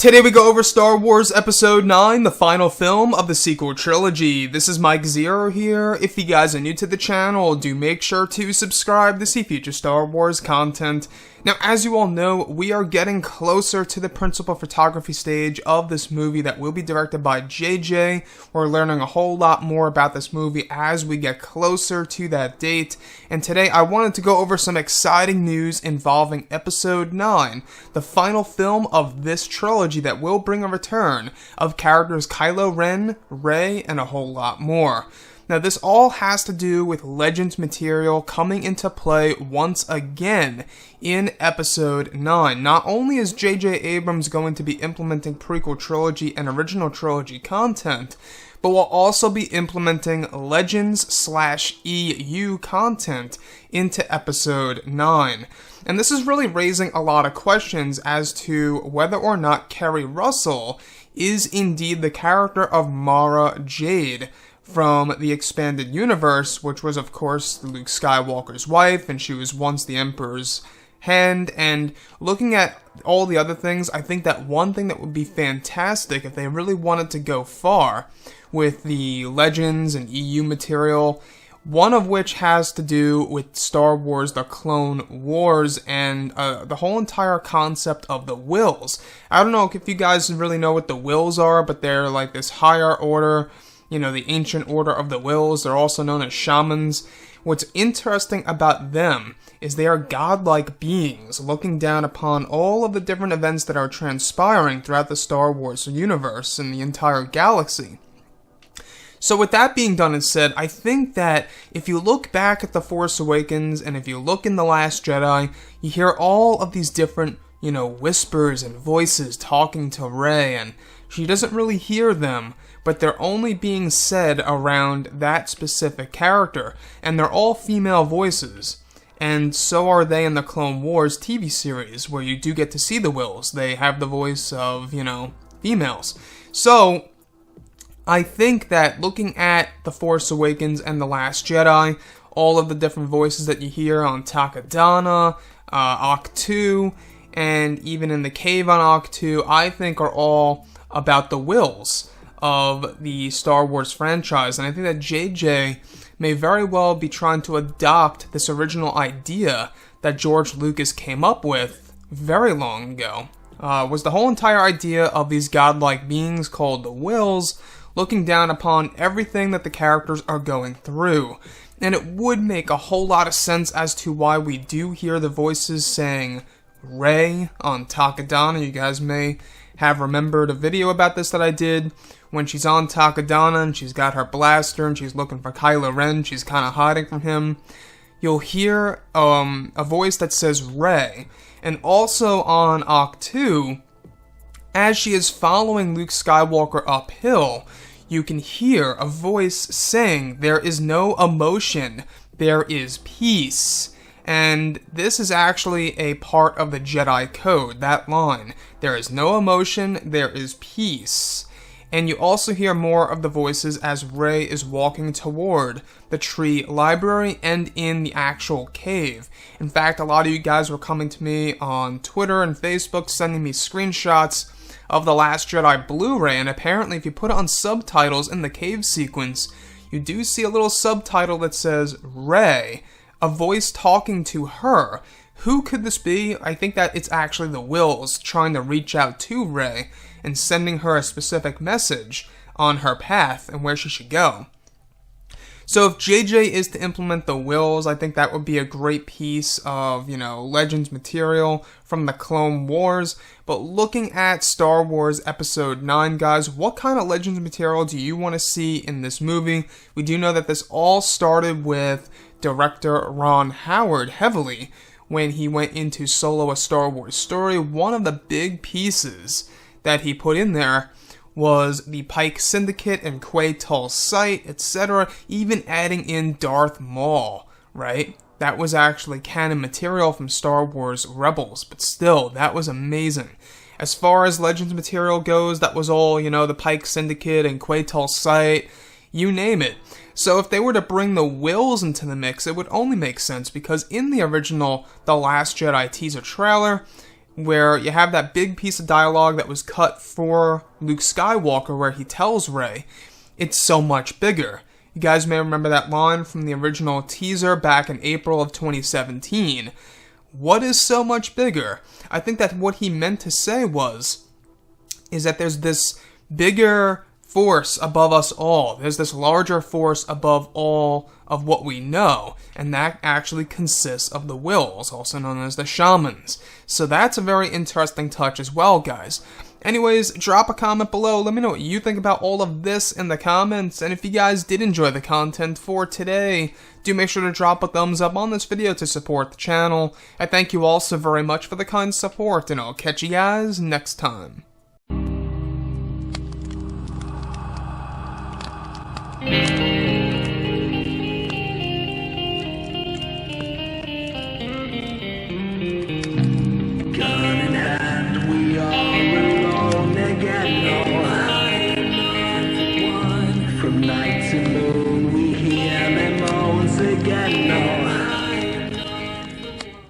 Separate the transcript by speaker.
Speaker 1: Today we go over Star Wars Episode 9, the final film of the sequel trilogy. This is Mike Zero here. If you guys are new to the channel, do make sure to subscribe to see future Star Wars content. Now, as you all know, we are getting closer to the principal photography stage of this movie that will be directed by JJ. We're learning a whole lot more about this movie as we get closer to that date. And today I wanted to go over some exciting news involving Episode 9, the final film of this trilogy that will bring a return of characters Kylo Ren, Rey, and a whole lot more. Now, this all has to do with Legends material coming into play once again in Episode 9. Not only is J.J. Abrams going to be implementing prequel trilogy and original trilogy content, but will also be implementing Legends/EU content into Episode 9. And this is really raising a lot of questions as to whether or not Keri Russell is indeed the character of Mara Jade from the expanded universe, which was, of course, Luke Skywalker's wife, and she was once the Emperor's hand. And looking at all the other things, I think that one thing that would be fantastic if they really wanted to go far with the Legends and EU material, one of which has to do with Star Wars The Clone Wars and the whole entire concept of the Wills. I don't know if you guys really know what the Wills are, but they're like this higher order, you know, the ancient order of the Wills. They're also known as shamans. What's interesting about them is they are godlike beings looking down upon all of the different events that are transpiring throughout the Star Wars universe and the entire galaxy. So with that being done and said, I think that if you look back at The Force Awakens and if you look in The Last Jedi, you hear all of these different, whispers and voices talking to Rey, and she doesn't really hear them, but they're only being said around that specific character, and they're all female voices. And so are they in the Clone Wars TV series, where you do get to see the Wills. They have the voice of, females. So I think that looking at The Force Awakens and The Last Jedi, all of the different voices that you hear on Takodana, Ahch-To, and even in the cave on Ahch-To, I think are all about the Wills of the Star Wars franchise. And I think that JJ may very well be trying to adopt this original idea that George Lucas came up with very long ago. Was the whole entire idea of these godlike beings called the Wills, looking down upon everything that the characters are going through. And it would make a whole lot of sense as to why we do hear the voices saying Rey on Takodana. You guys may have remembered a video about this that I did when she's on Takodana and she's got her blaster and she's looking for Kylo Ren. She's kind of hiding from him. You'll hear a voice that says Rey. And also on Ahch-To, as she is following Luke Skywalker uphill, you can hear a voice saying, "There is no emotion, there is peace." And this is actually a part of the Jedi Code, that line. There is no emotion, there is peace. And you also hear more of the voices as Rey is walking toward the tree library and in the actual cave. In fact, a lot of you guys were coming to me on Twitter and Facebook sending me screenshots of The Last Jedi Blu-ray, and apparently if you put on subtitles in the cave sequence, you do see a little subtitle that says Rey, a voice talking to her. Who could this be? I think that it's actually the Wills trying to reach out to Rey and sending her a specific message on her path and where she should go. So if JJ is to implement the Wills, I think that would be a great piece of, Legends material from the Clone Wars. But looking at Star Wars Episode 9, guys, what kind of Legends material do you want to see in this movie? We do know that this all started with director Ron Howard heavily when he went into Solo: A Star Wars Story. One of the big pieces that he put in there was the Pike Syndicate and Quay-Tull's site, etc., even adding in Darth Maul, right? That was actually canon material from Star Wars Rebels, but still, that was amazing. As far as Legends material goes, that was all, the Pike Syndicate and Quay-Tull's site, you name it. So if they were to bring the Wills into the mix, it would only make sense, because in the original The Last Jedi teaser trailer, where you have that big piece of dialogue that was cut for Luke Skywalker where he tells Rey, it's so much bigger. You guys may remember that line from the original teaser back in April of 2017. What is so much bigger? I think that what he meant to say is that there's this bigger force above us all. There's this larger force above all of what we know, and that actually consists of the Wills, also known as the Shamans. So that's a very interesting touch as well, guys. Anyways, drop a comment below. Let me know what you think about all of this in the comments. And if you guys did enjoy the content for today, do make sure to drop a thumbs up on this video to support the channel. I thank you all so very much for the kind support, and I'll catch you guys next time.